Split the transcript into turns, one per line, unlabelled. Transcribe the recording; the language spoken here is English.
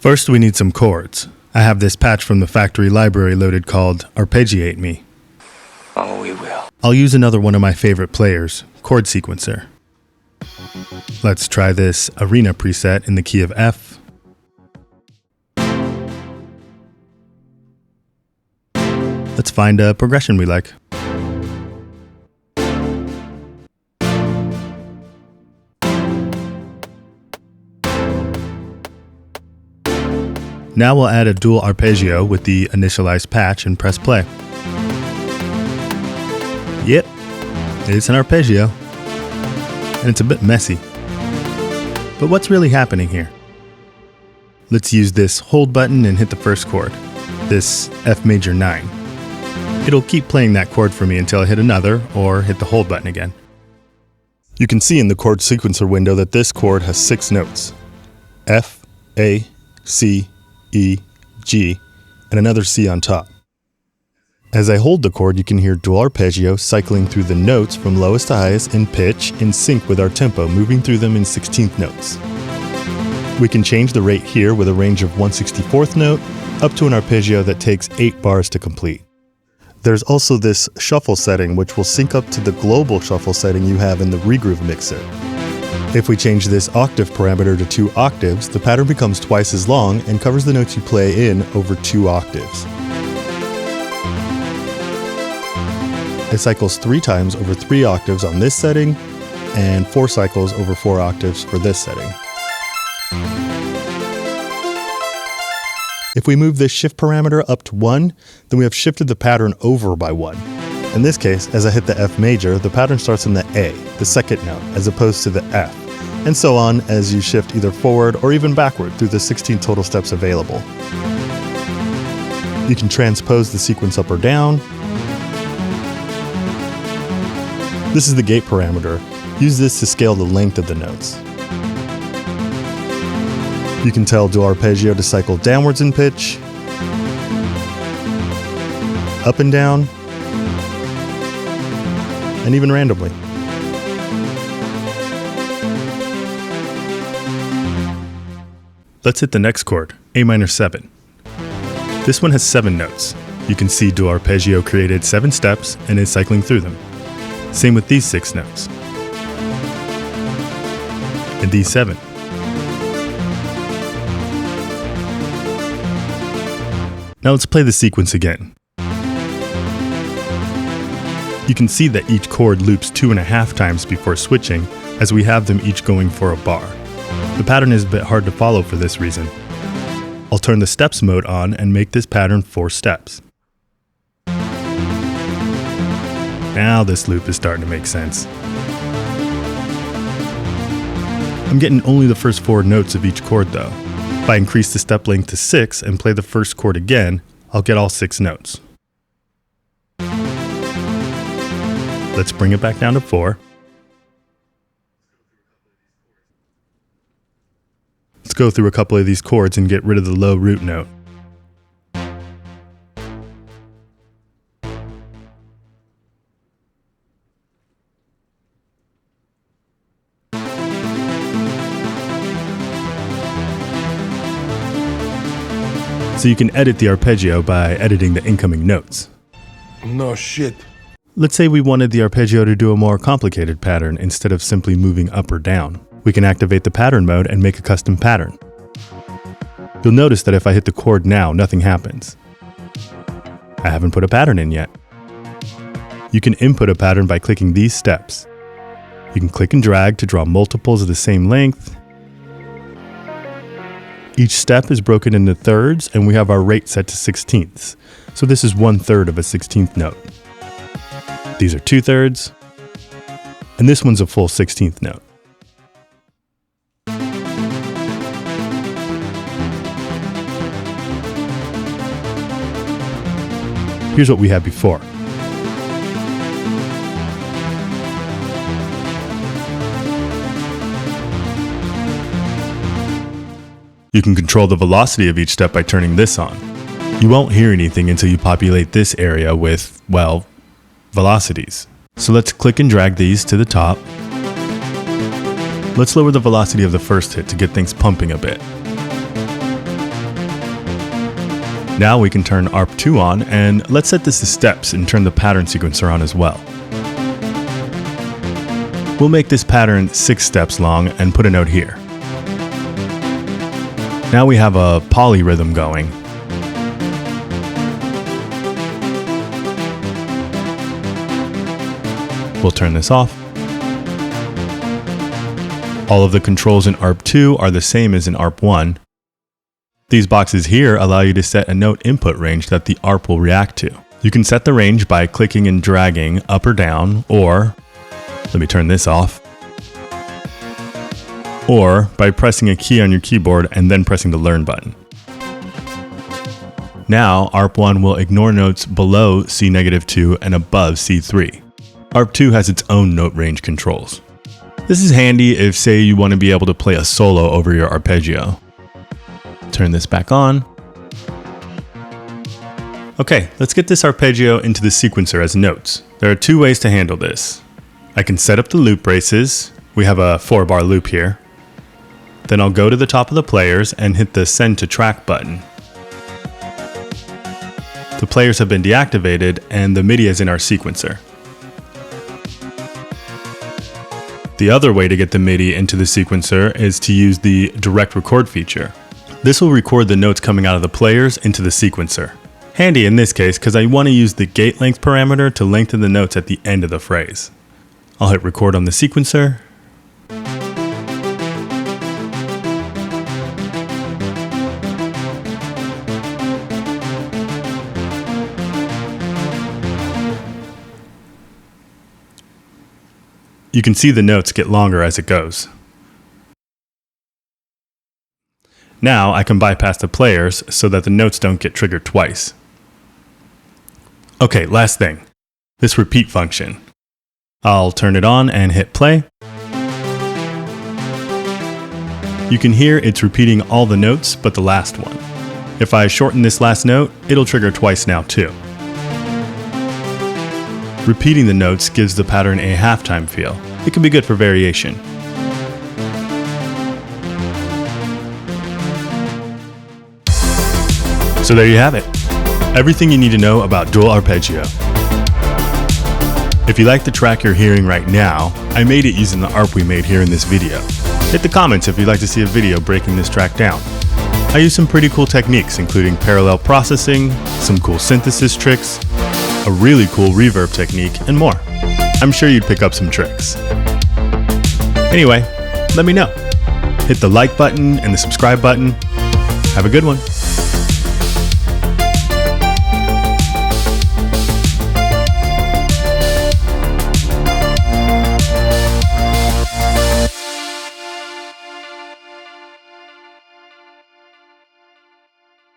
First, we need some chords. I have this patch from the factory library loaded called Arpeggiate Me.
Oh, we will.
I'll use another one of my favorite players, Chord Sequencer. Let's try this Arena preset in the key of F. Let's find a progression we like. Now we'll add a dual arpeggio with the initialized patch and press play. Yep, it's an arpeggio, and it's a bit messy. But what's really happening here? Let's use this hold button and hit the first chord, this F major 9. It'll keep playing that chord for me until I hit another or hit the hold button again. You can see in the chord sequencer window that this chord has 6 notes: F, A, C, E, G, and another C on top. As I hold the chord, you can hear dual arpeggio cycling through the notes from lowest to highest in pitch in sync with our tempo, moving through them in 16th notes. We can change the rate here with a range of 1/64th note up to an arpeggio that takes 8 bars to complete. There's also this shuffle setting, which will sync up to the global shuffle setting you have in the regroove mixer. If we change this octave parameter to 2 octaves, the pattern becomes twice as long and covers the notes you play in over 2 octaves. It cycles 3 times over 3 octaves on this setting, and 4 cycles over 4 octaves for this setting. If we move this shift parameter up to 1, then we have shifted the pattern over by 1. In this case, as I hit the F major, the pattern starts in the A, the second note, as opposed to the F, and so on as you shift either forward or even backward through the 16 total steps available. You can transpose the sequence up or down. This is the gate parameter. Use this to scale the length of the notes. You can tell dual arpeggio to cycle downwards in pitch, up and down, and even randomly. Let's hit the next chord, A minor 7. This one has 7 notes. You can see dual arpeggio created 7 steps and is cycling through them. Same with these 6 notes. And these 7. Now let's play the sequence again. You can see that each chord loops 2.5 times before switching, as we have them each going for a bar. The pattern is a bit hard to follow for this reason. I'll turn the steps mode on and make this pattern 4 steps. Now this loop is starting to make sense. I'm getting only the first 4 notes of each chord though. If I increase the step length to 6 and play the first chord again, I'll get all 6 notes. Let's bring it back down to 4. Let's go through a couple of these chords and get rid of the low root note. So you can edit the arpeggio by editing the incoming notes.
No shit.
Let's say we wanted the arpeggio to do a more complicated pattern instead of simply moving up or down. We can activate the pattern mode and make a custom pattern. You'll notice that if I hit the chord now, nothing happens. I haven't put a pattern in yet. You can input a pattern by clicking these steps. You can click and drag to draw multiples of the same length. Each step is broken into thirds, and we have our rate set to 16ths. So this is 1/3 of a 16th note. These are 2/3, and this one's a full 16th note. Here's what we had before. You can control the velocity of each step by turning this on. You won't hear anything until you populate this area with, well, velocities. So let's click and drag these to the top. Let's lower the velocity of the first hit to get things pumping a bit. Now we can turn ARP 2 on, and let's set this to steps and turn the pattern sequencer on as well. We'll make this pattern 6 steps long and put a note here. Now we have a polyrhythm going. We'll turn this off. All of the controls in ARP 2 are the same as in ARP 1. These boxes here allow you to set a note input range that the ARP will react to. You can set the range by clicking and dragging up or down, or, let me turn this off, or by pressing a key on your keyboard and then pressing the Learn button. Now, ARP 1 will ignore notes below C-2 and above C3. ARP 2 has its own note range controls. This is handy if, say, you want to be able to play a solo over your arpeggio. Turn this back on. Okay, let's get this arpeggio into the sequencer as notes. There are 2 ways to handle this. I can set up the loop braces. We have a 4-bar loop here. Then I'll go to the top of the players and hit the Send to Track button. The players have been deactivated and the MIDI is in our sequencer. The other way to get the MIDI into the sequencer is to use the Direct Record feature. This will record the notes coming out of the players into the sequencer. Handy in this case because I want to use the gate length parameter to lengthen the notes at the end of the phrase. I'll hit record on the sequencer. You can see the notes get longer as it goes. Now I can bypass the players so that the notes don't get triggered twice. Okay, last thing. This repeat function. I'll turn it on and hit play. You can hear it's repeating all the notes but the last one. If I shorten this last note, it'll trigger twice now too. Repeating the notes gives the pattern a halftime feel. It can be good for variation. So there you have it. Everything you need to know about Dual Arpeggio. If you like the track you're hearing right now, I made it using the ARP we made here in this video. Hit the comments if you'd like to see a video breaking this track down. I use some pretty cool techniques, including parallel processing, some cool synthesis tricks, a really cool reverb technique, and more. I'm sure you'd pick up some tricks. Anyway, let me know. Hit the like button and the subscribe button. Have a good one.